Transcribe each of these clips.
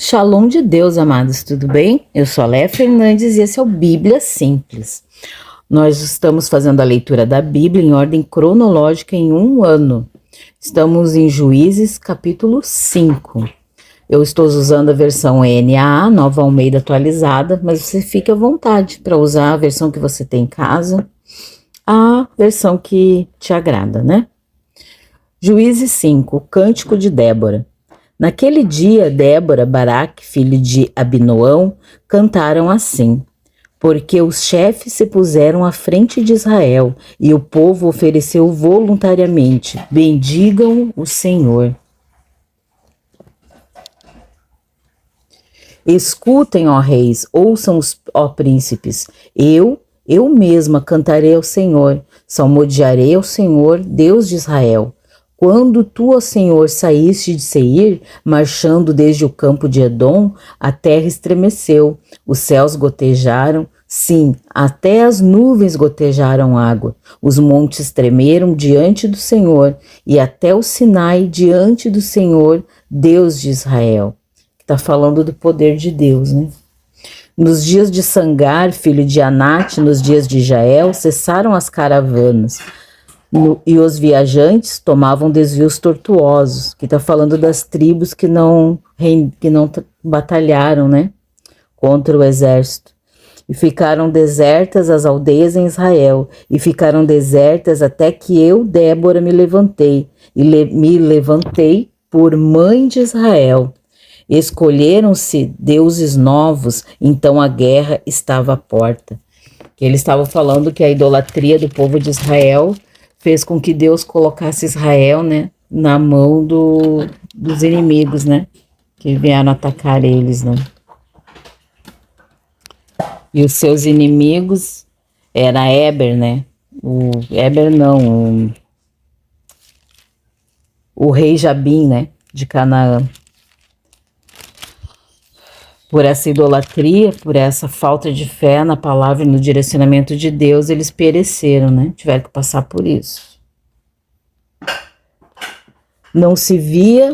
Shalom de Deus, amados, tudo bem? Eu sou a Léa Fernandes e esse é o Bíblia Simples. Nós estamos fazendo a leitura da Bíblia em ordem cronológica em um ano. Estamos em Juízes, capítulo 5. Eu estou usando a versão NAA, Nova Almeida atualizada, mas você fique à vontade para usar a versão que você tem em casa, a versão que te agrada, né? Juízes 5, o Cântico de Débora. Naquele dia, Débora, Baraque, filho de Abinoão, cantaram assim: porque os chefes se puseram à frente de Israel e o povo ofereceu voluntariamente. Bendigam o Senhor. Escutem, ó reis, ouçam, ó príncipes. Eu mesma cantarei ao Senhor, salmodiarei ao Senhor, Deus de Israel. Quando tu, ó Senhor, saíste de Seir, marchando desde o campo de Edom, a terra estremeceu, os céus gotejaram, sim, até as nuvens gotejaram água. Os montes tremeram diante do Senhor, e até o Sinai diante do Senhor, Deus de Israel. Está falando do poder de Deus, né? Nos dias de Sangar, filho de Anate, nos dias de Jael, cessaram as caravanas. E os viajantes tomavam desvios tortuosos, que está falando das tribos que não batalharam, né, contra o exército. E ficaram desertas as aldeias em Israel, e ficaram desertas até que eu, Débora, me levantei, me levantei por mãe de Israel. Escolheram-se deuses novos, então a guerra estava à porta. Que ele estava falando que a idolatria do povo de Israel fez com que Deus colocasse Israel, né, na mão dos inimigos, né, que vieram atacar eles, né. E os seus inimigos era Eber, né, o rei Jabim, né, de Canaã. Por essa idolatria, por essa falta de fé na palavra e no direcionamento de Deus, eles pereceram, né? Tiveram que passar por isso. Não se via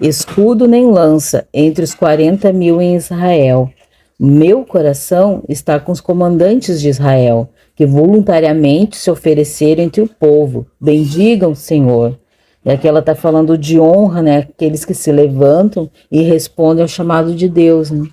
escudo nem lança entre os 40.000 em Israel. Meu coração está com os comandantes de Israel, que voluntariamente se ofereceram entre o povo. Bendigam o Senhor. E aqui ela está falando de honra, né? Aqueles que se levantam e respondem ao chamado de Deus, né?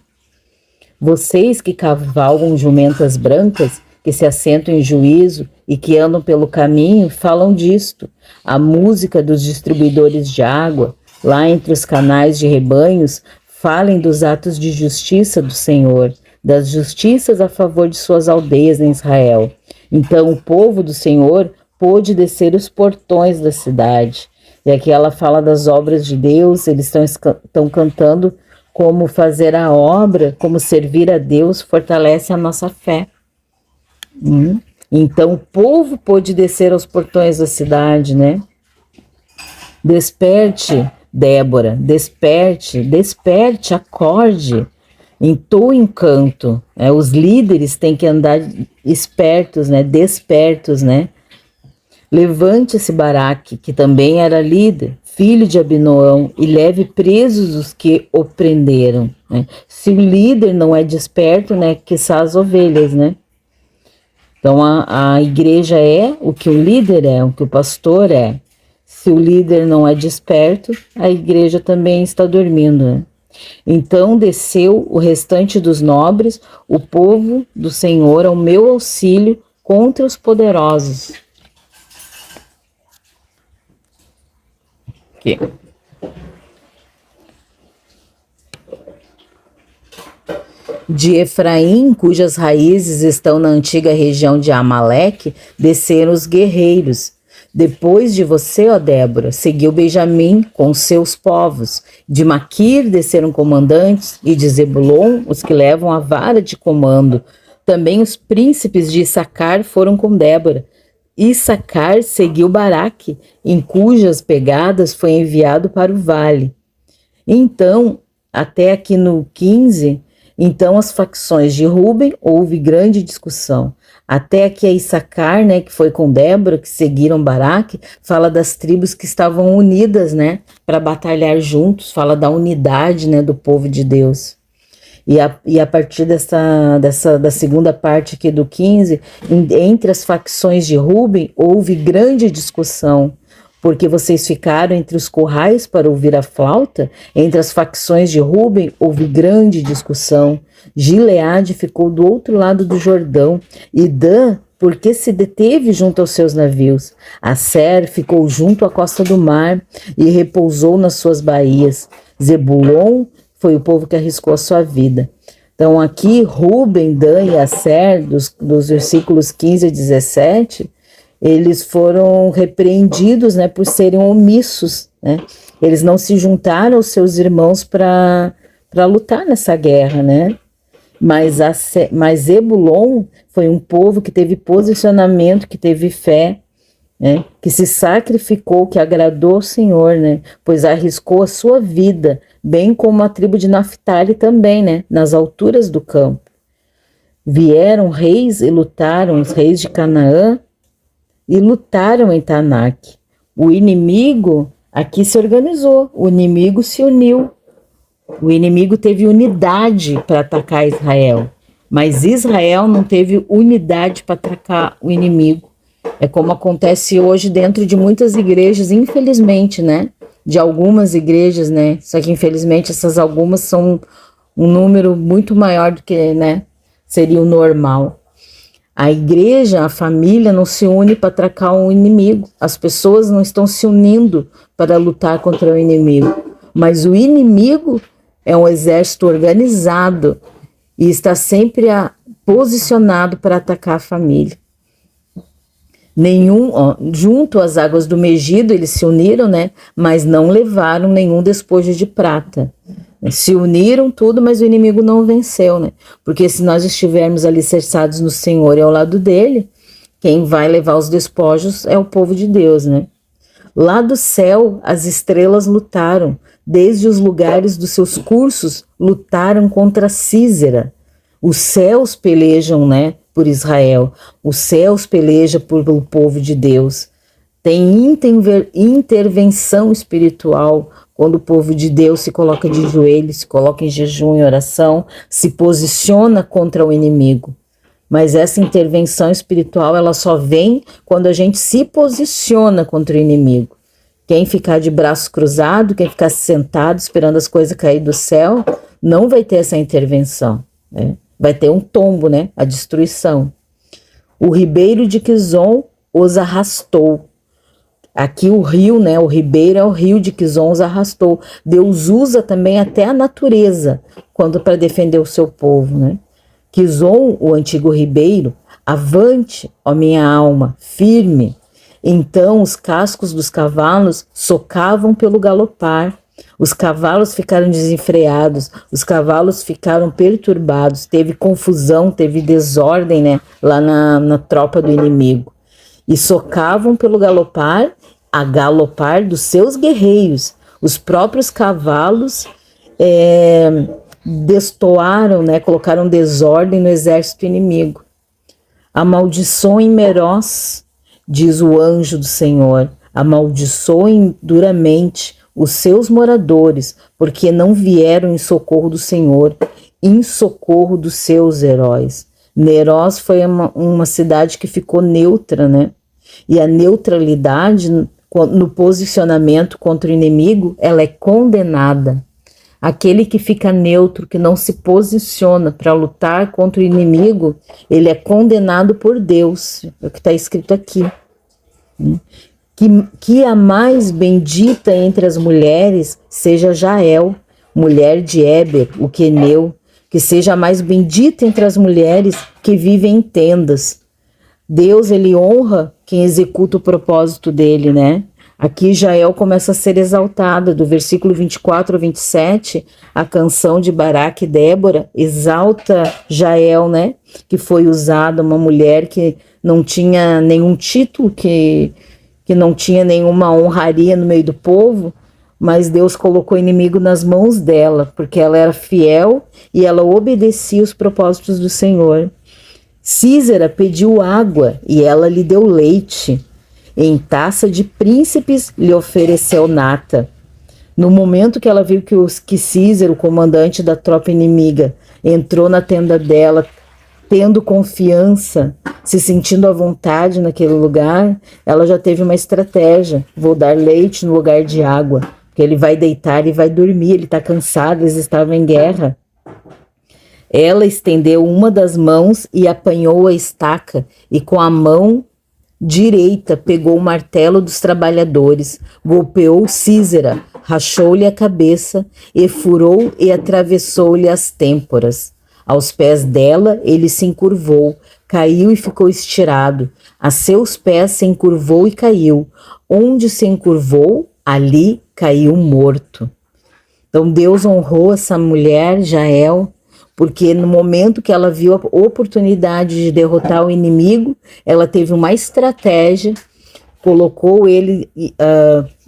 Vocês que cavalgam jumentas brancas, que se assentam em juízo e que andam pelo caminho, falam disto. A música dos distribuidores de água, lá entre os canais de rebanhos, falem dos atos de justiça do Senhor, das justiças a favor de suas aldeias em Israel. Então o povo do Senhor pôde descer os portões da cidade. E aqui ela fala das obras de Deus, eles estão cantando como fazer a obra, como servir a Deus, fortalece a nossa fé. Então o povo pôde descer aos portões da cidade, né? Desperte, Débora, desperte, acorde, entoe em canto. Os líderes têm que andar espertos, né? Despertos, né? Levante-se, Baraque, que também era líder, filho de Abinoão, e leve presos os que o prenderam. Né? Se o líder não é desperto, né, quiçá as ovelhas, né? Então a igreja é o que o líder é, o que o pastor é. Se o líder não é desperto, a igreja também está dormindo, né? Então desceu o restante dos nobres, o povo do Senhor, ao meu auxílio contra os poderosos. Aqui. De Efraim, cujas raízes estão na antiga região de Amaleque, desceram os guerreiros. Depois de você, ó Débora, seguiu Benjamim com seus povos. De Maquir desceram comandantes, e de Zebulon os que levam a vara de comando. Também os príncipes de Issacar foram com Débora. Issacar seguiu Baraque, em cujas pegadas foi enviado para o vale. Então, até aqui no 15, então as facções de Ruben houve grande discussão. Até aqui a Issacar, né, que foi com Débora, que seguiram Baraque, fala das tribos que estavam unidas, né, para batalhar juntos, fala da unidade, né, do povo de Deus. E a partir da segunda parte aqui do 15, entre as facções de Ruben, houve grande discussão, porque vocês ficaram entre os currais para ouvir a flauta. Entre as facções de Ruben, houve grande discussão. Gileade ficou do outro lado do Jordão, e Dan, porque se deteve junto aos seus navios. Aser ficou junto à costa do mar e repousou nas suas baías. Zebulon foi o povo que arriscou a sua vida. Então aqui Ruben, Dan e Aser, dos versículos 15 a 17, eles foram repreendidos, né, por serem omissos, né? Eles não se juntaram aos seus irmãos para lutar nessa guerra, né? Mas Zebulon foi um povo que teve posicionamento, que teve fé, né? Que se sacrificou, que agradou ao Senhor, né? Pois arriscou a sua vida, bem como a tribo de Naftali também, né? Nas alturas do campo. Vieram reis e lutaram, os reis de Canaã, e lutaram em Tanak. O inimigo aqui se organizou, o inimigo se uniu. O inimigo teve unidade para atacar Israel, mas Israel não teve unidade para atacar o inimigo. É como acontece hoje dentro de muitas igrejas, infelizmente, né? De algumas igrejas, né? Só que infelizmente essas algumas são um número muito maior do que, né, seria o normal. A igreja, a família não se une para atacar o inimigo. As pessoas não estão se unindo para lutar contra o inimigo. Mas o inimigo é um exército organizado e está sempre posicionado para atacar a família. Junto às águas do Megido, eles se uniram, né? Mas não levaram nenhum despojo de prata. Se uniram tudo, mas o inimigo não venceu, né? Porque se nós estivermos alicerçados no Senhor e ao lado dele, quem vai levar os despojos é o povo de Deus, né? Lá do céu, as estrelas lutaram, desde os lugares dos seus cursos, lutaram contra Sísera. Os céus pelejam, né, por Israel. Os céus pelejam pelo povo de Deus. Tem intervenção espiritual quando o povo de Deus se coloca de joelhos, se coloca em jejum e oração, se posiciona contra o inimigo. Mas essa intervenção espiritual, ela só vem quando a gente se posiciona contra o inimigo. Quem ficar de braço cruzado, quem ficar sentado esperando as coisas cair do céu, não vai ter essa intervenção, né? Vai ter um tombo, né? A destruição. O ribeiro de Quizon os arrastou. Aqui o rio, né? O ribeiro é o rio de Quizon os arrastou. Deus usa também até a natureza quando para defender o seu povo, né? Quizon, o antigo ribeiro, avante, ó minha alma, firme. Então os cascos dos cavalos socavam pelo galopar. Os cavalos ficaram desenfreados, os cavalos ficaram perturbados, teve confusão, teve desordem, né, lá na tropa do inimigo. E socavam pelo galopar, a galopar dos seus guerreiros. Os próprios cavalos destoaram, né, colocaram desordem no exército inimigo. Amaldiçoem Meroz, diz o anjo do Senhor, amaldiçoem duramente os seus moradores, porque não vieram em socorro do Senhor, em socorro dos seus heróis. Meroz foi uma cidade que ficou neutra, né? E a neutralidade no posicionamento contra o inimigo, ela é condenada. Aquele que fica neutro, que não se posiciona para lutar contra o inimigo, ele é condenado por Deus. É o que está escrito aqui. Que a mais bendita entre as mulheres seja Jael, mulher de Éber, o queneu, que seja a mais bendita entre as mulheres que vivem em tendas. Deus, ele honra quem executa o propósito dele, né? Aqui Jael começa a ser exaltada, do versículo 24 ao 27, a canção de Baraque e Débora exalta Jael, né? Que foi usada, uma mulher que não tinha nenhum título, que não tinha nenhuma honraria no meio do povo, mas Deus colocou o inimigo nas mãos dela, porque ela era fiel e ela obedecia os propósitos do Senhor. Císera pediu água e ela lhe deu leite. Em taça de príncipes lhe ofereceu nata. No momento que ela viu que Císera, o comandante da tropa inimiga, entrou na tenda dela, tendo confiança, se sentindo à vontade naquele lugar, ela já teve uma estratégia. Vou dar leite no lugar de água, porque ele vai deitar e vai dormir, ele está cansado, eles estavam em guerra. Ela estendeu uma das mãos e apanhou a estaca, e com a mão direita pegou o martelo dos trabalhadores, golpeou Císera, rachou-lhe a cabeça, e furou e atravessou-lhe as têmporas. Aos pés dela ele se encurvou, caiu e ficou estirado. A seus pés se encurvou e caiu. Onde se encurvou, ali caiu morto. Então Deus honrou essa mulher, Jael, porque no momento que ela viu a oportunidade de derrotar o inimigo, ela teve uma estratégia, colocou ele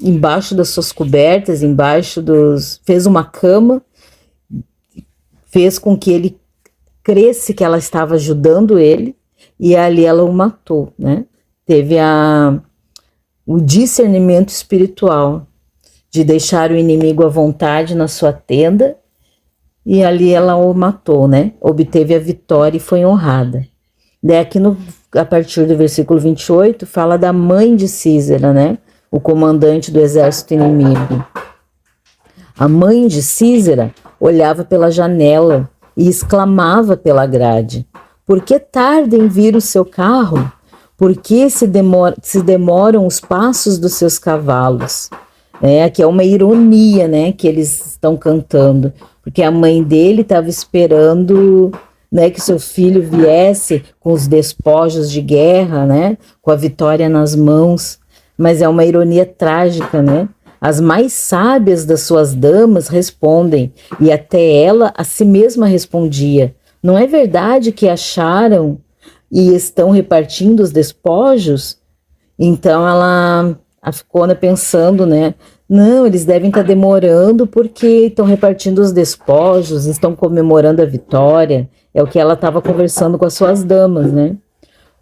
embaixo das suas cobertas, fez uma cama, fez com que ele cresce que ela estava ajudando ele, e ali ela o matou, né? Teve o discernimento espiritual de deixar o inimigo à vontade na sua tenda, e ali ela o matou, né? Obteve a vitória e foi honrada. Daí aqui a partir do versículo 28, fala da mãe de Císera, né? O comandante do exército inimigo. A mãe de Císera olhava pela janela e exclamava pela grade: por que tarda em vir o seu carro? Por que se demoram os passos dos seus cavalos? Aqui é uma ironia, né, que eles estão cantando, porque a mãe dele estava esperando, né, que seu filho viesse com os despojos de guerra, né, com a vitória nas mãos, mas é uma ironia trágica, né? As mais sábias das suas damas respondem, e até ela a si mesma respondia: não é verdade que acharam e estão repartindo os despojos? Então ela ficou pensando, né? Não, eles devem estar demorando porque estão repartindo os despojos, estão comemorando a vitória. É o que ela estava conversando com as suas damas, né?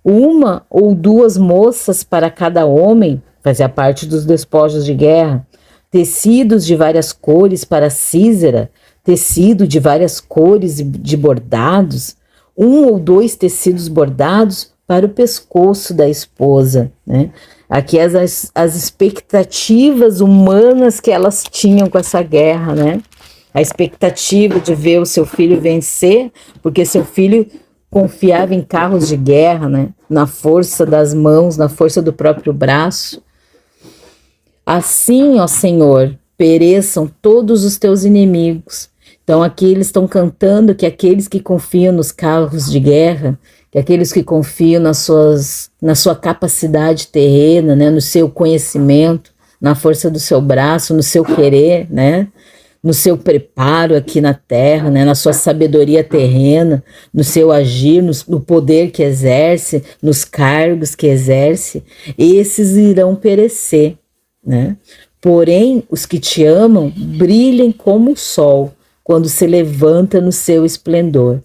Uma ou duas moças para cada homem, fazia parte dos despojos de guerra, tecidos de várias cores para Císera, tecido de várias cores de bordados, um ou dois tecidos bordados para o pescoço da esposa, né? Aqui as expectativas humanas que elas tinham com essa guerra, né? A expectativa de ver o seu filho vencer, porque seu filho confiava em carros de guerra, né? Na força das mãos, na força do próprio braço. Assim, ó Senhor, pereçam todos os teus inimigos. Então aqui eles estão cantando que aqueles que confiam nos carros de guerra, que aqueles que confiam na sua capacidade terrena, né, no seu conhecimento, na força do seu braço, no seu querer, né, no seu preparo aqui na terra, né, na sua sabedoria terrena, no seu agir, no poder que exerce, nos cargos que exerce, esses irão perecer, né? Porém, os que te amam brilhem como o sol quando se levanta no seu esplendor.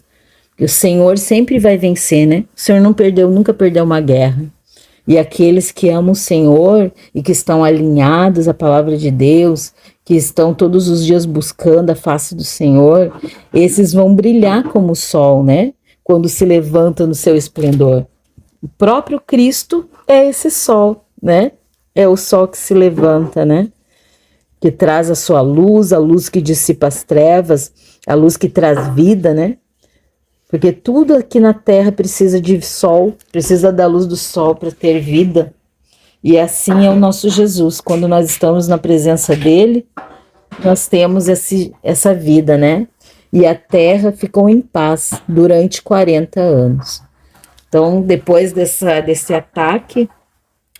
E o Senhor sempre vai vencer, né? O Senhor nunca perdeu uma guerra. E aqueles que amam o Senhor e que estão alinhados à palavra de Deus, que estão todos os dias buscando a face do Senhor, esses vão brilhar como o sol, né? Quando se levanta no seu esplendor. O próprio Cristo é esse sol, né? É o sol que se levanta, né? Que traz a sua luz, a luz que dissipa as trevas, a luz que traz vida, né? Porque tudo aqui na terra precisa de sol, precisa da luz do sol para ter vida. E assim é o nosso Jesus. Quando nós estamos na presença dele, nós temos essa vida, né? E a terra ficou em paz durante 40 anos. Então, depois desse ataque,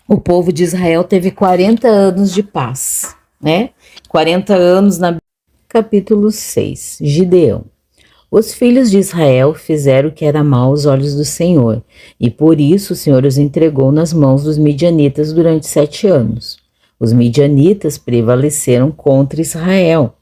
o povo de Israel teve 40 anos de paz, né? 40 anos na capítulo 6, Gideão. Os filhos de Israel fizeram o que era mal aos olhos do Senhor, e por isso o Senhor os entregou nas mãos dos midianitas durante 7 anos. Os midianitas prevaleceram contra Israel.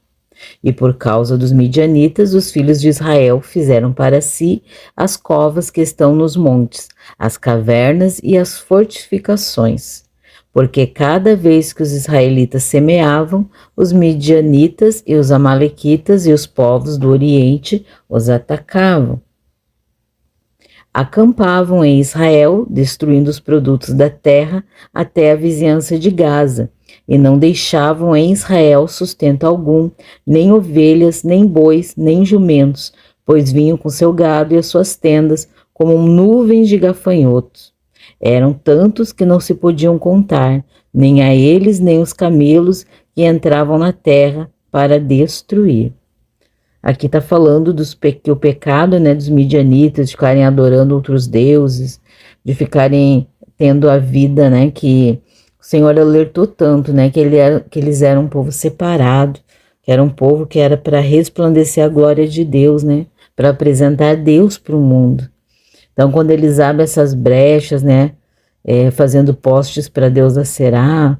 E por causa dos midianitas, os filhos de Israel fizeram para si as covas que estão nos montes, as cavernas e as fortificações. Porque cada vez que os israelitas semeavam, os midianitas e os amalequitas e os povos do Oriente os atacavam. Acampavam em Israel, destruindo os produtos da terra até a vizinhança de Gaza, e não deixavam em Israel sustento algum, nem ovelhas, nem bois, nem jumentos, pois vinham com seu gado e as suas tendas como nuvens de gafanhotos. Eram tantos que não se podiam contar, nem a eles, nem os camelos que entravam na terra para destruir. Aqui está falando que o pecado, né, dos midianitas, de ficarem adorando outros deuses, de ficarem tendo a vida, né, que o Senhor alertou tanto, né, que eles eram um povo separado, que era um povo que era para resplandecer a glória de Deus, né, para apresentar Deus para o mundo. Então, quando eles abrem essas brechas, né, fazendo postes para Deus Aserá,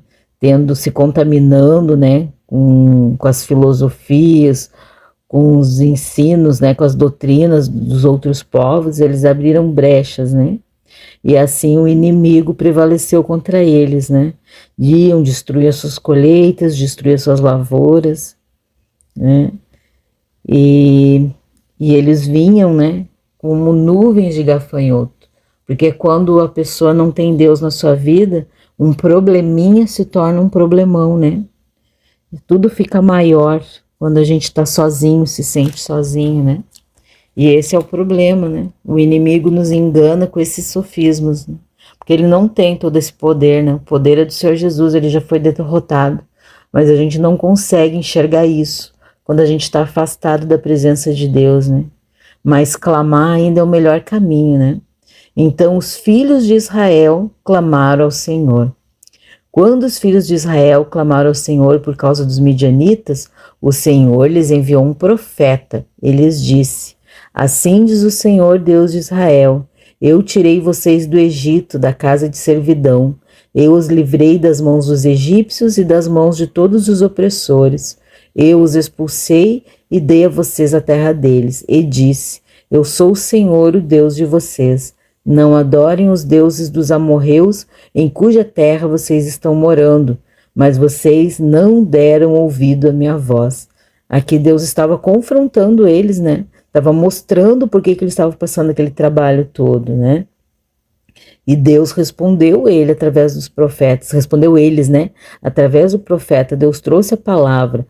se contaminando, né, com as filosofias, com os ensinos, né, com as doutrinas dos outros povos, eles abriram brechas, né? E assim o inimigo prevaleceu contra eles, né? Iam destruir as suas colheitas, destruir as suas lavouras, né? E eles vinham, né, como nuvens de gafanhoto, porque quando a pessoa não tem Deus na sua vida, um probleminha se torna um problemão, né? E tudo fica maior quando a gente está sozinho, se sente sozinho, né? E esse é o problema, né? O inimigo nos engana com esses sofismas, né? Porque ele não tem todo esse poder, né? O poder é do Senhor Jesus, ele já foi derrotado. Mas a gente não consegue enxergar isso quando a gente está afastado da presença de Deus, né? Mas clamar ainda é o melhor caminho, né? Então os filhos de Israel clamaram ao Senhor. Quando os filhos de Israel clamaram ao Senhor por causa dos midianitas, o Senhor lhes enviou um profeta. Ele lhes disse: assim diz o Senhor, Deus de Israel: eu tirei vocês do Egito, da casa de servidão. Eu os livrei das mãos dos egípcios e das mãos de todos os opressores. Eu os expulsei e dei a vocês a terra deles. E disse: eu sou o Senhor, o Deus de vocês. Não adorem os deuses dos amorreus, em cuja terra vocês estão morando, mas vocês não deram ouvido à minha voz. Aqui Deus estava confrontando eles, né? Estava mostrando por que eles estavam passando aquele trabalho todo, né? E Deus respondeu ele através dos profetas, respondeu eles, né? Através do profeta, Deus trouxe a palavra,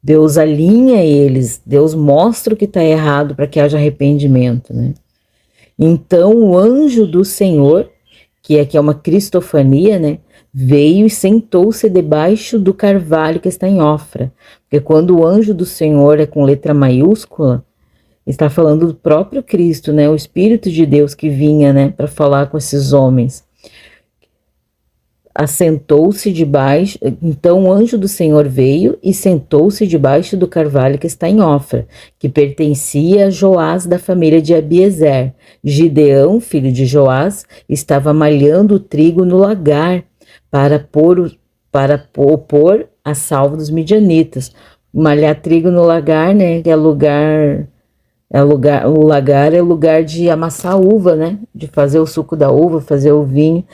Deus alinha eles, Deus mostra o que está errado para que haja arrependimento, né? Então o anjo do Senhor, que aqui é uma cristofania, né, veio e sentou-se debaixo do carvalho que está em Ofra. Porque quando o anjo do Senhor é com letra maiúscula, está falando do próprio Cristo, né, o Espírito de Deus que vinha, né, para falar com esses homens. Assentou-se debaixo, então o anjo do Senhor veio e sentou-se debaixo do carvalho que está em Ofra, que pertencia a Joás da família de Abiezer. Gideão, filho de Joás, estava malhando o trigo no lagar para pôr a salvo dos midianitas. Malhar trigo no lagar, né, que o lagar é lugar de amassar uva, né, de fazer o suco da uva, fazer o vinho.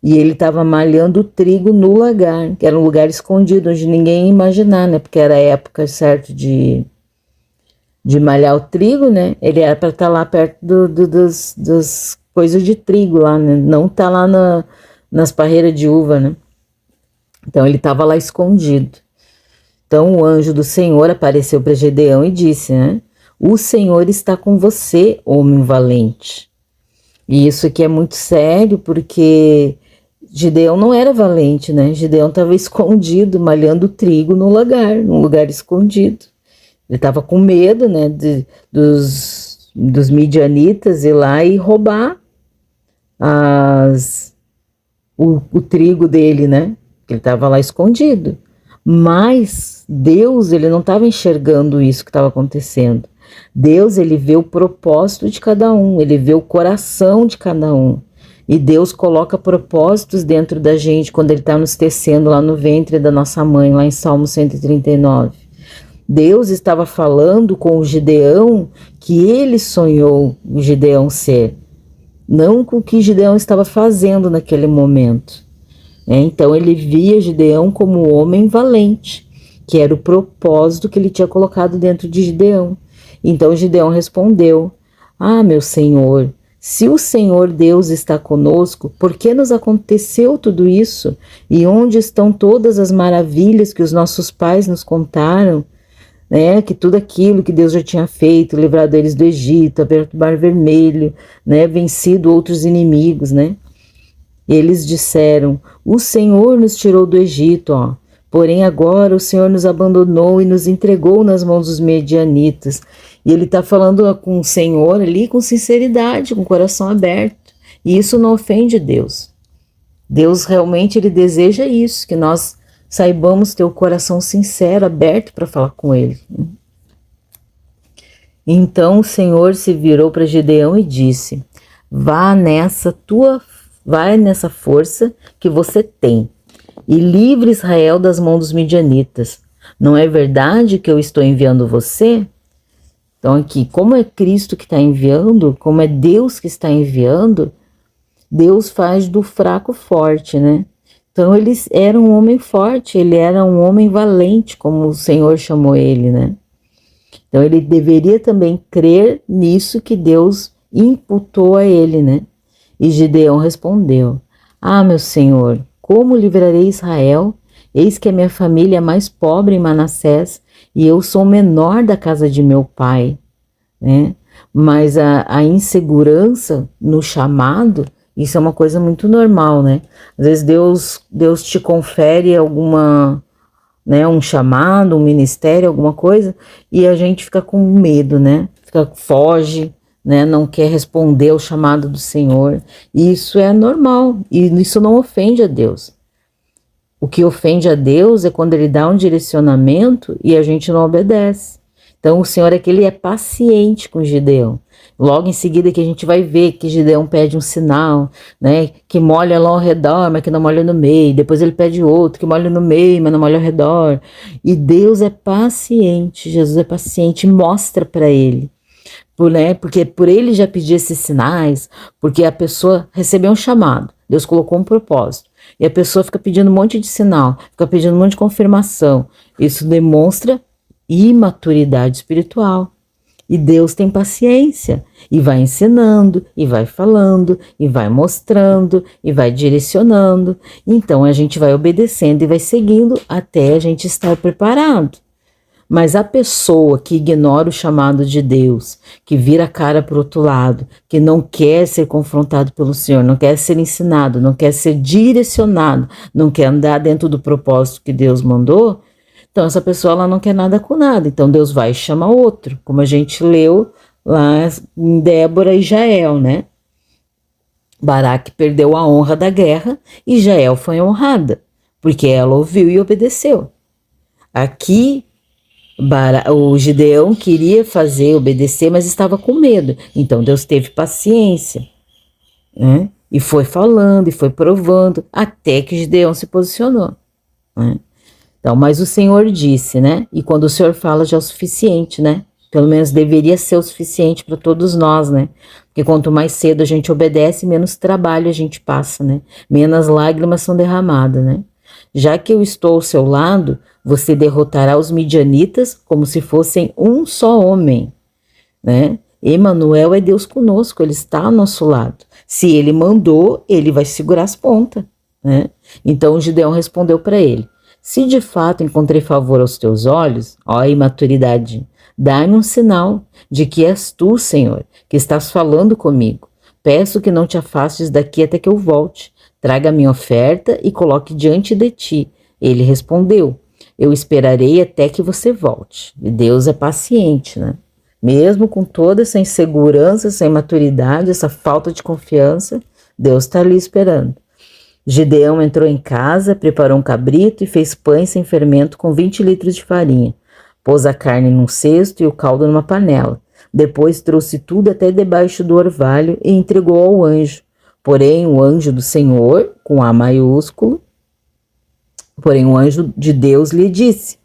E ele estava malhando o trigo no lagar, que era um lugar escondido, onde ninguém ia imaginar, né? Porque era a época, certo, de malhar o trigo, né? Ele era para estar lá perto das coisas de trigo lá, né? Não tá lá nas parreiras de uva, né? Então ele estava lá escondido. Então o anjo do Senhor apareceu para Gedeão e disse, né? O Senhor está com você, homem valente. E isso aqui é muito sério, porque Gideão não era valente, né? Gideão estava escondido, malhando trigo no lagar, num lugar escondido. Ele estava com medo, né, dos midianitas ir lá e roubar o trigo dele, né? Ele estava lá escondido. Mas Deus, ele não estava enxergando isso que estava acontecendo. Deus, ele vê o propósito de cada um, ele vê o coração de cada um. E Deus coloca propósitos dentro da gente quando ele está nos tecendo lá no ventre da nossa mãe, lá em Salmo 139. Deus estava falando com o Gideão que ele sonhou o Gideão ser, não com o que Gideão estava fazendo naquele momento. Então ele via Gideão como homem valente, que era o propósito que ele tinha colocado dentro de Gideão. Então Gideão respondeu: Ah, meu Senhor, se o Senhor Deus está conosco, por que nos aconteceu tudo isso? E onde estão todas as maravilhas que os nossos pais nos contaram? Que tudo aquilo que Deus já tinha feito, livrado eles do Egito, aberto o Mar Vermelho, vencido outros inimigos, Eles disseram: o Senhor nos tirou do Egito, porém agora o Senhor nos abandonou e nos entregou nas mãos dos medianitas. E ele está falando com o Senhor ali com sinceridade, com o coração aberto. E isso não ofende Deus. Deus realmente ele deseja isso, que nós saibamos ter o coração sincero, aberto para falar com ele. Então o Senhor se virou para Gideão e disse: Vai nessa força que você tem e livre Israel das mãos dos midianitas. Não é verdade que eu estou enviando você? Então aqui, como é Cristo que está enviando, como é Deus que está enviando, Deus faz do fraco forte, Então ele era um homem forte, ele era um homem valente, como o Senhor chamou ele, Então ele deveria também crer nisso que Deus imputou a ele, E Gideão respondeu: Ah, meu Senhor, como livrarei Israel? Eis que a minha família é mais pobre em Manassés e eu sou o menor da casa de meu pai, Mas a insegurança no chamado, isso é uma coisa muito normal, Às vezes Deus te confere alguma, um chamado, um ministério, alguma coisa, e a gente fica com medo, foge, não quer responder ao chamado do Senhor. E isso é normal, e isso não ofende a Deus. O que ofende a Deus é quando ele dá um direcionamento e a gente não obedece. Então o Senhor ele é paciente com Gideão. Logo em seguida que a gente vai ver que Gideão pede um sinal, que molha lá ao redor, mas que não molha no meio. Depois ele pede outro que molha no meio, mas não molha ao redor. E Deus é paciente, Jesus é paciente, mostra para ele. Porque por ele já pedir esses sinais, porque a pessoa recebeu um chamado, Deus colocou um propósito, e a pessoa fica pedindo um monte de sinal, fica pedindo um monte de confirmação. Isso demonstra imaturidade espiritual. E Deus tem paciência e vai ensinando, e vai falando, e vai mostrando, e vai direcionando. Então a gente vai obedecendo e vai seguindo até a gente estar preparado. Mas a pessoa que ignora o chamado de Deus, que vira a cara para o outro lado, que não quer ser confrontado pelo Senhor, não quer ser ensinado, não quer ser direcionado, não quer andar dentro do propósito que Deus mandou, então essa pessoa ela não quer nada com nada. Então Deus vai chamar outro, como a gente leu lá em Débora e Jael, Baraque perdeu a honra da guerra e Jael foi honrada, porque ela ouviu e obedeceu. Aqui o Gideão queria obedecer, mas estava com medo. Então Deus teve paciência, E foi falando, e foi provando, até que Gideão se posicionou, Então, mas o Senhor disse, E quando o Senhor fala já é o suficiente, Pelo menos deveria ser o suficiente para todos nós, Porque quanto mais cedo a gente obedece, menos trabalho a gente passa, Menos lágrimas são derramadas, Já que eu estou ao seu lado, você derrotará os midianitas como se fossem um só homem, Emanuel é Deus conosco, ele está ao nosso lado. Se ele mandou, ele vai segurar as pontas, Então o Gideão respondeu para ele: se de fato encontrei favor aos teus olhos, ó a imaturidade, dá-me um sinal de que és tu, Senhor, que estás falando comigo. Peço que não te afastes daqui até que eu volte. Traga a minha oferta e coloque diante de ti. Ele respondeu: eu esperarei até que você volte. E Deus é paciente, Mesmo com toda essa insegurança, essa imaturidade, essa falta de confiança, Deus está ali esperando. Gideão entrou em casa, preparou um cabrito e fez pães sem fermento com 20 litros de farinha. Pôs a carne num cesto e o caldo numa panela. Depois trouxe tudo até debaixo do orvalho e entregou ao anjo. Porém, o anjo do Senhor, com A maiúsculo, porém o anjo de Deus lhe disse: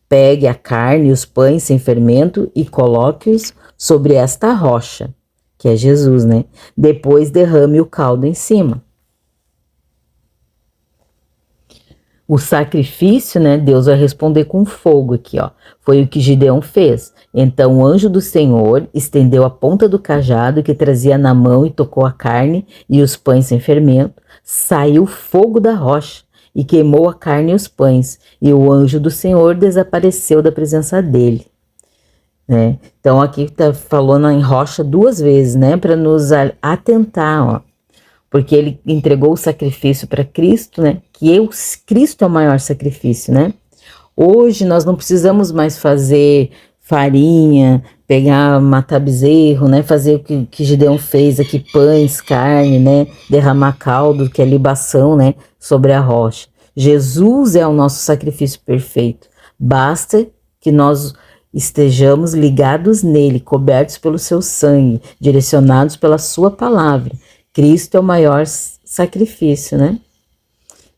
Pegue a carne e os pães sem fermento e coloque-os sobre esta rocha, que é Jesus, né? Depois derrame o caldo em cima. O sacrifício, né? Deus vai responder com fogo aqui, ó. Foi o que Gideão fez. Então o anjo do Senhor estendeu a ponta do cajado que trazia na mão e tocou a carne e os pães sem fermento. Saiu fogo da rocha e queimou a carne e os pães. E o anjo do Senhor desapareceu da presença dele. Né? Então aqui está falando em rocha 2 vezes, né? Para nos atentar, ó. Porque ele entregou o sacrifício para Cristo, né? Cristo é o maior sacrifício, né? Hoje nós não precisamos mais fazer farinha, matar bezerro, né? Fazer o que Gideão fez aqui, pães, carne, né? Derramar caldo, que é libação, né? Sobre a rocha. Jesus é o nosso sacrifício perfeito. Basta que nós estejamos ligados nele, cobertos pelo seu sangue, direcionados pela sua palavra. Cristo é o maior sacrifício, né?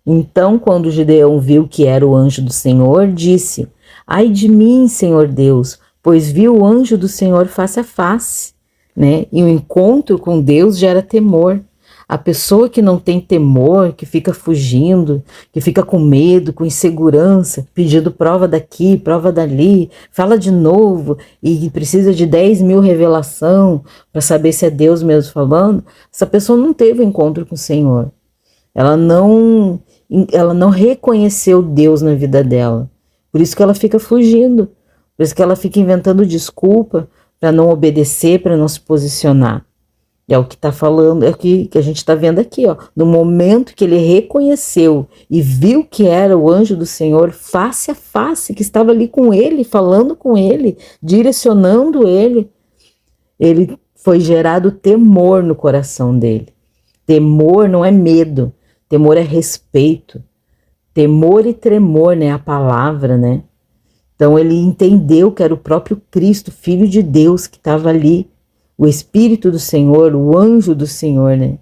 Então, quando Gideão viu que era o anjo do Senhor, disse: ai de mim, Senhor Deus, pois vi o anjo do Senhor face a face, né? E o encontro com Deus gera temor. A pessoa que não tem temor, que fica fugindo, que fica com medo, com insegurança, pedindo prova daqui, prova dali, fala de novo e precisa de 10.000 revelação para saber se é Deus mesmo falando, essa pessoa não teve encontro com o Senhor. Ela não reconheceu Deus na vida dela. Por isso que ela fica fugindo, por isso que ela fica inventando desculpa para não obedecer, para não se posicionar. É o que está falando, é o que a gente está vendo aqui, ó. No momento que ele reconheceu e viu que era o anjo do Senhor, face a face, que estava ali com ele, falando com ele, direcionando ele foi gerado temor no coração dele. Temor não é medo, temor é respeito. Temor e tremor, né? A palavra, né? Então ele entendeu que era o próprio Cristo, Filho de Deus, que estava ali. O Espírito do Senhor, o anjo do Senhor, né?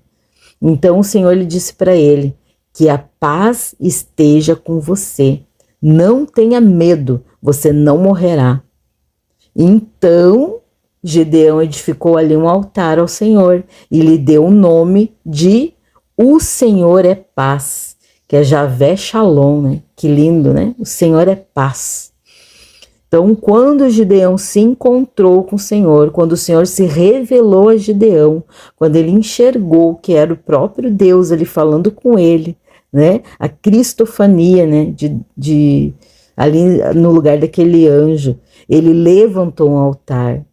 Então o Senhor lhe disse para ele: que a paz esteja com você. Não tenha medo, você não morrerá. Então Gideão edificou ali um altar ao Senhor e lhe deu o nome de O Senhor é Paz, que é Javé Shalom, né? Que lindo, né? O Senhor é paz. Então, quando Gideão se encontrou com o Senhor, quando o Senhor se revelou a Gideão, quando ele enxergou que era o próprio Deus ali falando com ele, né? A cristofania, né? Ali no lugar daquele anjo, ele levantou um altar,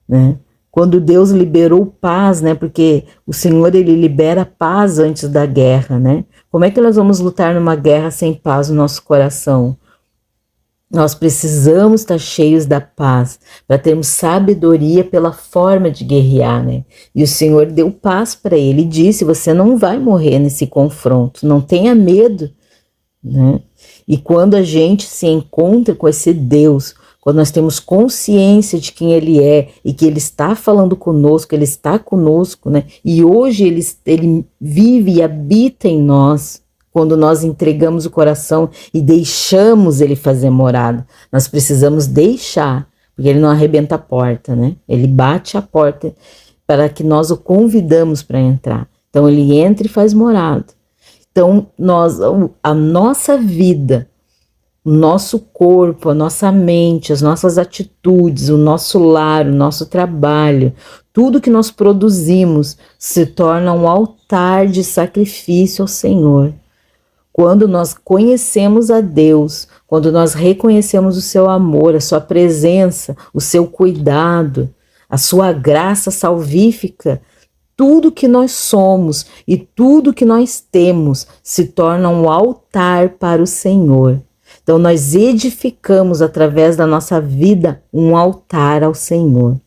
né? Quando Deus liberou paz, né? Porque o Senhor, ele libera paz antes da guerra, né? Como é que nós vamos lutar numa guerra sem paz no nosso coração? Nós precisamos estar cheios da paz, para termos sabedoria pela forma de guerrear, né? E o Senhor deu paz para ele e disse: você não vai morrer nesse confronto, não tenha medo, né? E quando a gente se encontra com esse Deus, quando nós temos consciência de quem Ele é e que Ele está falando conosco, Ele está conosco, né? E hoje Ele vive e habita em nós. Quando nós entregamos o coração e deixamos Ele fazer morada, nós precisamos deixar, porque Ele não arrebenta a porta, né? Ele bate a porta para que nós o convidamos para entrar. Então Ele entra e faz morada. Então a nossa vida, o nosso corpo, a nossa mente, as nossas atitudes, o nosso lar, o nosso trabalho, tudo que nós produzimos se torna um altar de sacrifício ao Senhor. Quando nós conhecemos a Deus, quando nós reconhecemos o seu amor, a sua presença, o seu cuidado, a sua graça salvífica, tudo que nós somos e tudo que nós temos se torna um altar para o Senhor. Então nós edificamos através da nossa vida um altar ao Senhor.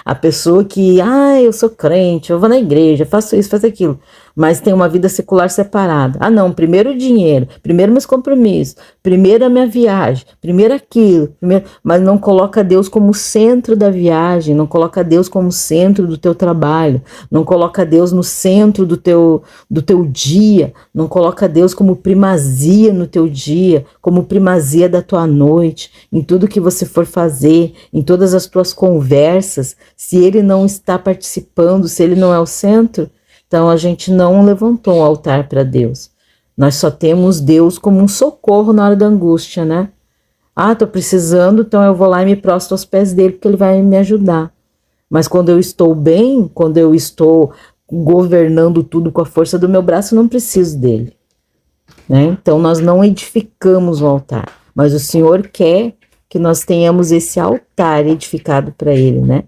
A pessoa que, eu sou crente, eu vou na igreja, faço isso, faço aquilo, mas tem uma vida secular separada. Ah, não, primeiro o dinheiro, primeiro meus compromissos, primeiro a minha viagem, primeiro aquilo, mas não coloca Deus como centro da viagem, não coloca Deus como centro do teu trabalho, não coloca Deus no centro do teu dia, não coloca Deus como primazia no teu dia, como primazia da tua noite, em tudo que você for fazer, em todas as tuas conversas. Se Ele não está participando, se Ele não é o centro, então a gente não levantou um altar para Deus. Nós só temos Deus como um socorro na hora da angústia, né? Ah, tô precisando, então eu vou lá e me prostro aos pés dele, porque ele vai me ajudar. Mas quando eu estou bem, quando eu estou governando tudo com a força do meu braço, eu não preciso dele, né? Então nós não edificamos um altar, mas o Senhor quer que nós tenhamos esse altar edificado para ele, né?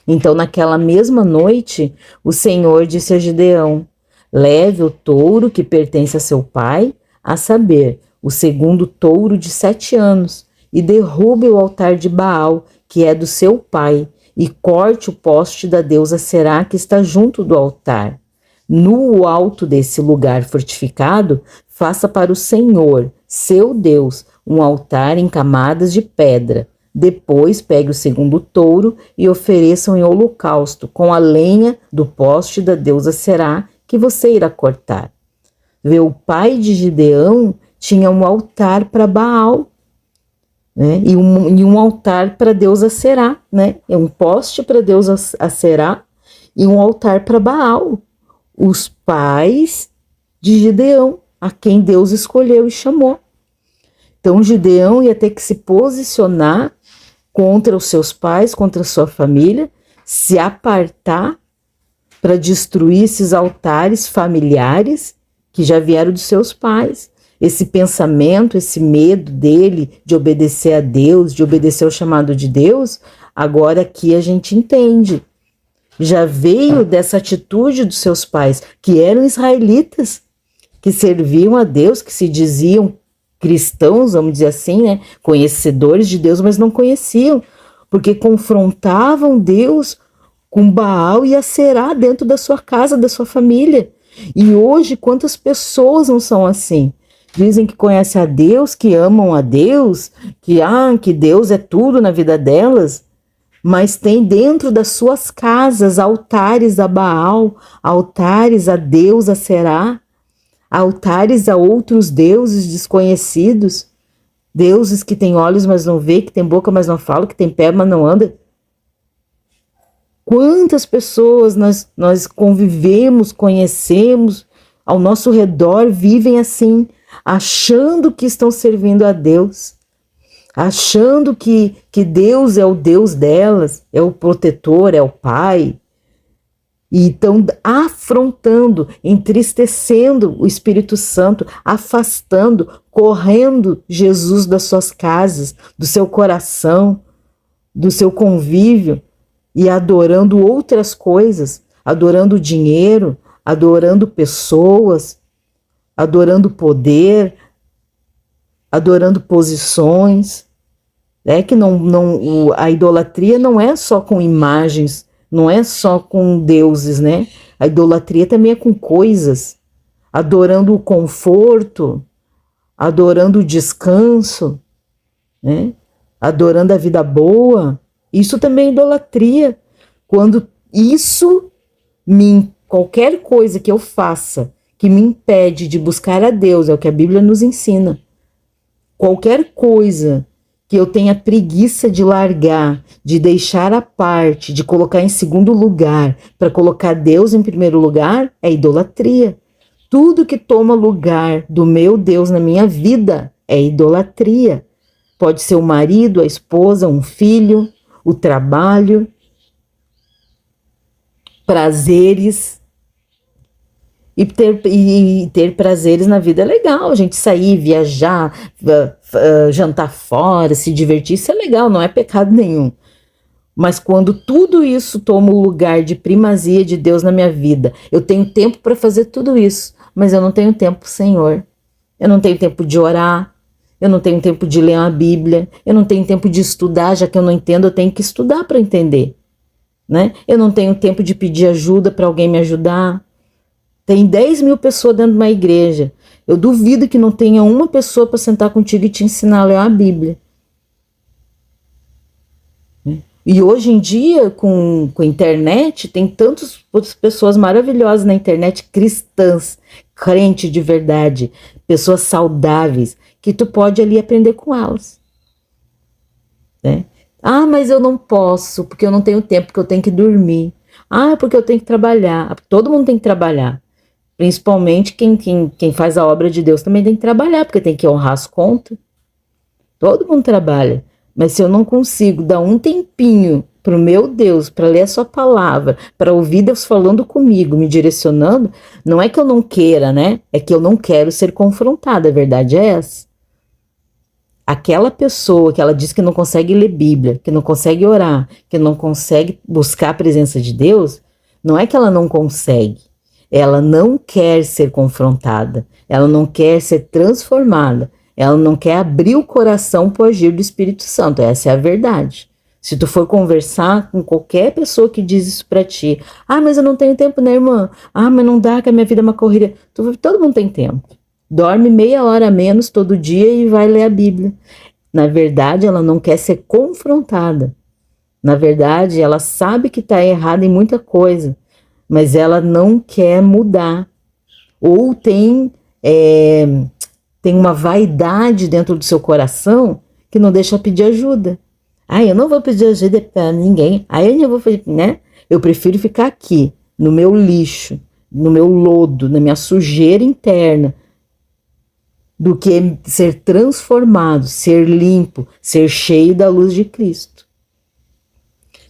Então, naquela mesma noite, o Senhor disse a Gideão: leve o touro que pertence a seu pai, a saber, o segundo touro de 7 anos, e derrube o altar de Baal, que é do seu pai, e corte o poste da deusa Será, que está junto do altar. No alto desse lugar fortificado, faça para o Senhor, seu Deus, um altar em camadas de pedra. Depois pegue o segundo touro e ofereçam em holocausto com a lenha do poste da deusa Será, que você irá cortar. Vê, o pai de Gideão tinha um altar para Baal, né? E um altar para a deusa Será, né? Um poste para a deusa Será e um altar para Baal. Os pais de Gideão, a quem Deus escolheu e chamou. Então Gideão ia ter que se posicionar contra os seus pais, contra a sua família, se apartar para destruir esses altares familiares que já vieram dos seus pais. Esse pensamento, esse medo dele de obedecer a Deus, de obedecer ao chamado de Deus, agora aqui a gente entende. Já veio dessa atitude dos seus pais, que eram israelitas, que serviam a Deus, que se diziam cristãos, vamos dizer assim, né? Conhecedores de Deus, mas não conheciam, porque confrontavam Deus com Baal e Aserá dentro da sua casa, da sua família. E hoje, quantas pessoas não são assim? Dizem que conhecem a Deus, que amam a Deus, que Deus é tudo na vida delas, mas tem dentro das suas casas altares a Baal, altares a Deus, a Será, altares a outros deuses desconhecidos, deuses que têm olhos, mas não vê, que têm boca, mas não fala, que têm pé, mas não anda. Quantas pessoas nós convivemos, conhecemos, ao nosso redor vivem assim, achando que estão servindo a Deus, achando que Deus é o Deus delas, é o protetor, é o Pai, e estão afrontando, entristecendo o Espírito Santo, afastando, correndo Jesus das suas casas, do seu coração, do seu convívio, e adorando outras coisas, adorando dinheiro, adorando pessoas, adorando poder, adorando posições. É que a idolatria não é só com imagens, não é só com deuses, né? A idolatria também é com coisas, adorando o conforto, adorando o descanso, né? Adorando a vida boa. Isso também é idolatria. Quando qualquer coisa que eu faça que me impede de buscar a Deus, é o que a Bíblia nos ensina. Qualquer coisa que eu tenha preguiça de largar, de deixar à parte, de colocar em segundo lugar, para colocar Deus em primeiro lugar, é idolatria. Tudo que toma lugar do meu Deus na minha vida é idolatria. Pode ser o marido, a esposa, um filho, o trabalho, prazeres. E ter prazeres na vida é legal, a gente sair, viajar, jantar fora, se divertir, isso é legal, não é pecado nenhum. Mas quando tudo isso toma o lugar de primazia de Deus na minha vida, eu tenho tempo para fazer tudo isso, mas eu não tenho tempo, Senhor. Eu não tenho tempo de orar, eu não tenho tempo de ler uma Bíblia, eu não tenho tempo de estudar, já que eu não entendo, eu tenho que estudar para entender, né? Eu não tenho tempo de pedir ajuda para alguém me ajudar. Tem 10 mil pessoas dentro de uma igreja. Eu duvido que não tenha uma pessoa para sentar contigo e te ensinar a ler a Bíblia. E hoje em dia, com a internet, tem tantas pessoas maravilhosas na internet, cristãs, crentes de verdade, pessoas saudáveis, que tu pode ali aprender com elas. Né? Ah, mas eu não posso, porque eu não tenho tempo, porque eu tenho que dormir. Ah, porque eu tenho que trabalhar. Todo mundo tem que trabalhar. Principalmente quem faz a obra de Deus também tem que trabalhar, porque tem que honrar as contas. Todo mundo trabalha. Mas se eu não consigo dar um tempinho para o meu Deus, para ler a sua palavra, para ouvir Deus falando comigo, me direcionando, não é que eu não queira, né? É que eu não quero ser confrontada, a verdade é essa. Aquela pessoa que ela diz que não consegue ler Bíblia, que não consegue orar, que não consegue buscar a presença de Deus, não é que ela não consegue. Ela não quer ser confrontada, ela não quer ser transformada, ela não quer abrir o coração para o agir do Espírito Santo. Essa é a verdade. Se tu for conversar com qualquer pessoa que diz isso para ti, ah, mas eu não tenho tempo, né, irmã? Ah, mas não dá, que a minha vida é uma corrida. Todo mundo tem tempo. Dorme meia hora a menos todo dia e vai ler a Bíblia. Na verdade, ela não quer ser confrontada. Na verdade, ela sabe que está errada em muita coisa, mas ela não quer mudar. Ou tem uma vaidade dentro do seu coração que não deixa pedir ajuda. Ah, eu não vou pedir ajuda para ninguém. Aí eu não vou fazer, né? Eu prefiro ficar aqui, no meu lixo, no meu lodo, na minha sujeira interna, do que ser transformado, ser limpo, ser cheio da luz de Cristo.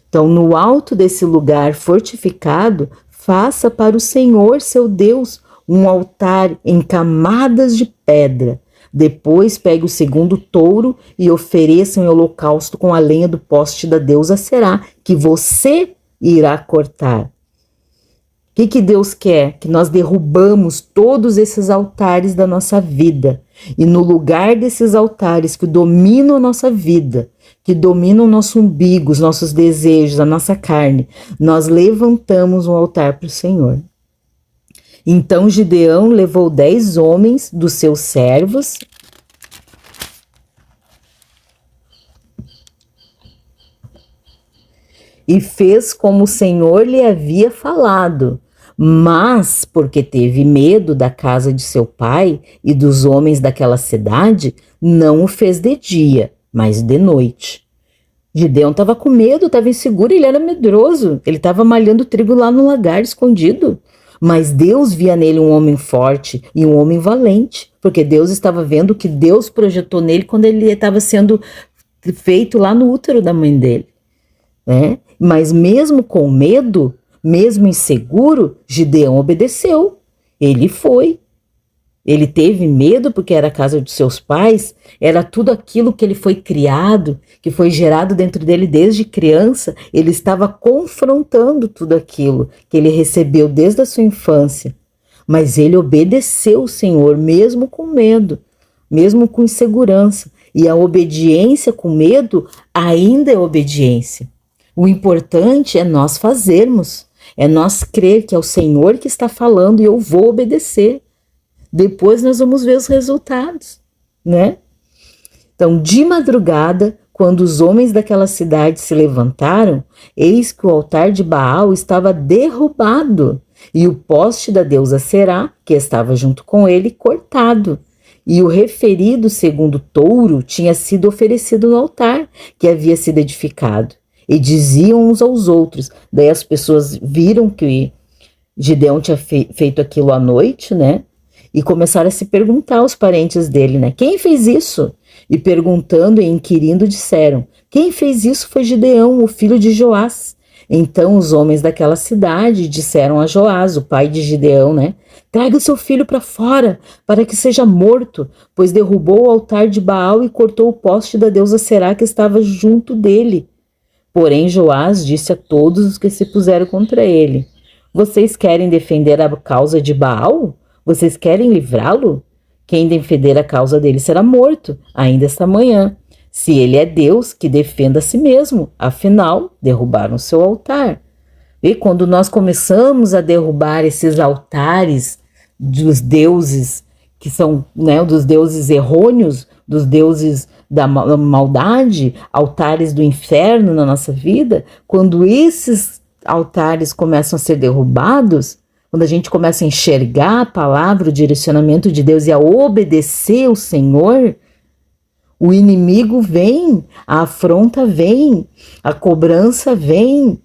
Então, no alto desse lugar fortificado, faça para o Senhor, seu Deus, um altar em camadas de pedra. Depois pegue o segundo touro e ofereça um holocausto com a lenha do poste da deusa Será, que você irá cortar. O que Deus quer? Que nós derrubamos todos esses altares da nossa vida. E no lugar desses altares que dominam a nossa vida, que dominam o nosso umbigo, os nossos desejos, a nossa carne, nós levantamos um altar para o Senhor. Então Gideão levou 10 homens dos seus servos e fez como o Senhor lhe havia falado. Mas, porque teve medo da casa de seu pai e dos homens daquela cidade, não o fez de dia, mas de noite. Gideão estava com medo, estava inseguro, ele era medroso. Ele estava malhando trigo lá no lagar, escondido. Mas Deus via nele um homem forte e um homem valente, porque Deus estava vendo o que Deus projetou nele quando ele estava sendo feito lá no útero da mãe dele. Né? Mas mesmo com medo, mesmo inseguro, Gideão obedeceu. Ele foi. Ele teve medo porque era a casa de seus pais, era tudo aquilo que ele foi criado, que foi gerado dentro dele desde criança. Ele estava confrontando tudo aquilo que ele recebeu desde a sua infância. Mas ele obedeceu o Senhor, mesmo com medo, mesmo com insegurança. E a obediência com medo ainda é obediência. O importante é nós fazermos, é nós crer que é o Senhor que está falando e eu vou obedecer. Depois nós vamos ver os resultados, né? Então, de madrugada, quando os homens daquela cidade se levantaram, eis que o altar de Baal estava derrubado e o poste da deusa Será, que estava junto com ele, cortado. E o referido segundo touro tinha sido oferecido no altar que havia sido edificado. E diziam uns aos outros, daí as pessoas viram que Gideão tinha feito aquilo à noite, né? E começaram a se perguntar aos parentes dele, né? Quem fez isso? E perguntando e inquirindo disseram, quem fez isso foi Gideão, o filho de Joás. Então os homens daquela cidade disseram a Joás, o pai de Gideão, né? Traga seu filho para fora, para que seja morto, pois derrubou o altar de Baal e cortou o poste da deusa Será que estava junto dele. Porém Joás disse a todos os que se puseram contra ele, vocês querem defender a causa de Baal? Vocês querem livrá-lo? Quem defender a causa dele será morto, ainda esta manhã. Se ele é Deus, que defenda a si mesmo. Afinal, derrubaram seu altar. E quando nós começamos a derrubar esses altares dos deuses, que são, né, dos deuses errôneos, dos deuses da maldade, altares do inferno na nossa vida, quando esses altares começam a ser derrubados, quando a gente começa a enxergar a palavra, o direcionamento de Deus e a obedecer o Senhor, o inimigo vem, a afronta vem, a cobrança vem,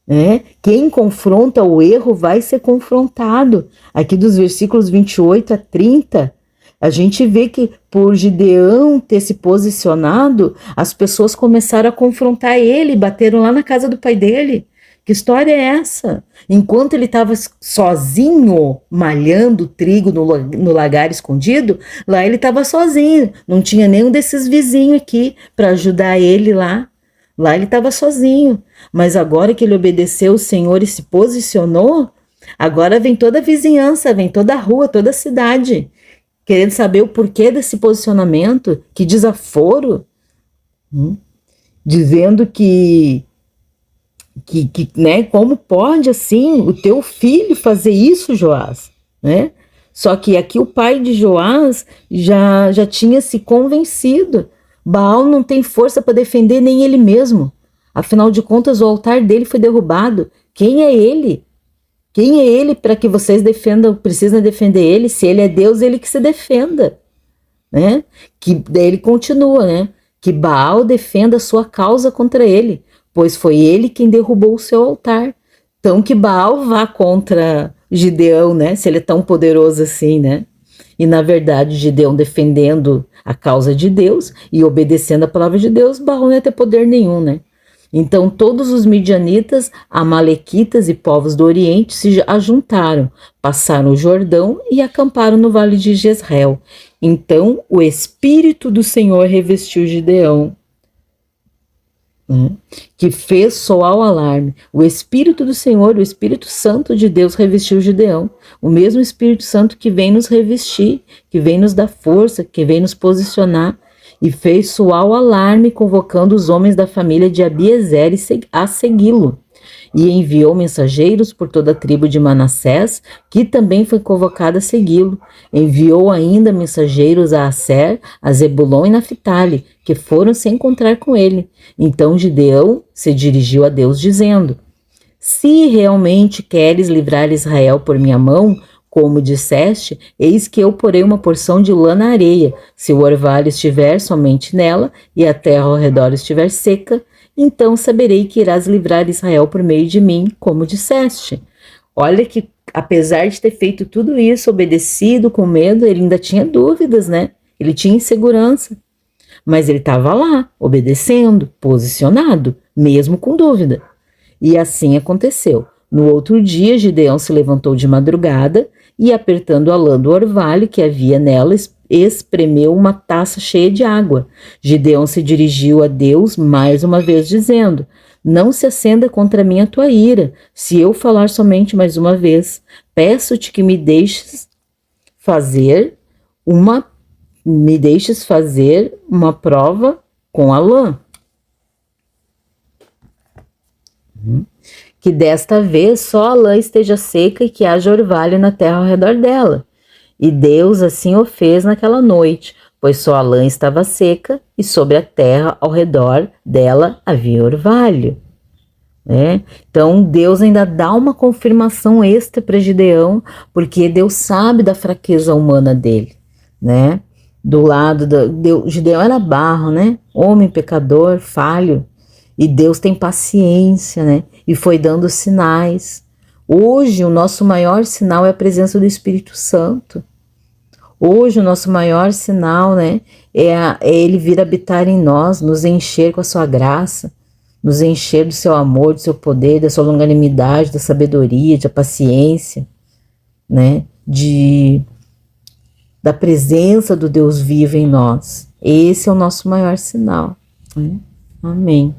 né? Quem confronta o erro vai ser confrontado. Aqui dos versículos 28 a 30, a gente vê que por Gideão ter se posicionado, as pessoas começaram a confrontar ele, bateram lá na casa do pai dele. Que história é essa? Enquanto ele estava sozinho, malhando trigo no lagar escondido, lá ele estava sozinho, não tinha nenhum desses vizinhos aqui para ajudar ele lá. Lá ele estava sozinho, mas agora que ele obedeceu o Senhor e se posicionou, agora vem toda a vizinhança, vem toda a rua, toda a cidade, querendo saber o porquê desse posicionamento, que desaforo, dizendo que né, como pode assim o teu filho fazer isso, Joás, né? Só que aqui o pai de Joás já tinha se convencido. Baal não tem força para defender nem ele mesmo. Afinal de contas, o altar dele foi derrubado. Quem é ele? Quem é ele para que vocês defendam, precisam defender ele? Se ele é Deus, ele que se defenda, né? Que daí ele continua, né? Que Baal defenda a sua causa contra ele, pois foi ele quem derrubou o seu altar. Então que Baal vá contra Gideão, né? Se ele é tão poderoso assim, né? E na verdade, Gideão defendendo a causa de Deus e obedecendo a palavra de Deus, Baal não ia ter poder nenhum, né? Então todos os midianitas, amalequitas e povos do Oriente se ajuntaram, passaram o Jordão e acamparam no vale de Jezreel. Então o Espírito do Senhor revestiu Gideão, que fez soar o alarme. O Espírito do Senhor, o Espírito Santo de Deus revestiu Gideão. O mesmo Espírito Santo que vem nos revestir, que vem nos dar força, que vem nos posicionar. E fez soar o alarme, convocando os homens da família de Abiezer a segui-lo. E enviou mensageiros por toda a tribo de Manassés, que também foi convocada a segui-lo. Enviou ainda mensageiros a Asser, a Zebulon e Naphtali, que foram se encontrar com ele. Então Gideão se dirigiu a Deus dizendo: se realmente queres livrar Israel por minha mão, como disseste, eis que eu porei uma porção de lã na areia. Se o orvalho estiver somente nela e a terra ao redor estiver seca, então saberei que irás livrar Israel por meio de mim, como disseste. Olha que, apesar de ter feito tudo isso, obedecido com medo, ele ainda tinha dúvidas, né? Ele tinha insegurança. Mas ele estava lá, obedecendo, posicionado, mesmo com dúvida. E assim aconteceu. No outro dia, Gideão se levantou de madrugada e, apertando a lã do orvalho que havia nela, espremeu uma taça cheia de água. Gideão se dirigiu a Deus mais uma vez, dizendo: não se acenda contra mim a tua ira, se eu falar somente mais uma vez. Peço-te que me deixes fazer uma prova com a lã. Que desta vez só a lã esteja seca e que haja orvalho na terra ao redor dela. E Deus assim o fez naquela noite, pois só a lã estava seca e sobre a terra ao redor dela havia orvalho. Então Deus ainda dá uma confirmação extra para Gideão, porque Deus sabe da fraqueza humana dele, né? Do lado Gideão era barro, né? Homem pecador, falho. E Deus tem paciência, né? E foi dando sinais. Hoje o nosso maior sinal é a presença do Espírito Santo. Hoje o nosso maior sinal, né, é ele vir habitar em nós, nos encher com a sua graça, nos encher do seu amor, do seu poder, da sua longanimidade, da sabedoria, da paciência, né, da presença do Deus vivo em nós. Esse é o nosso maior sinal. Amém.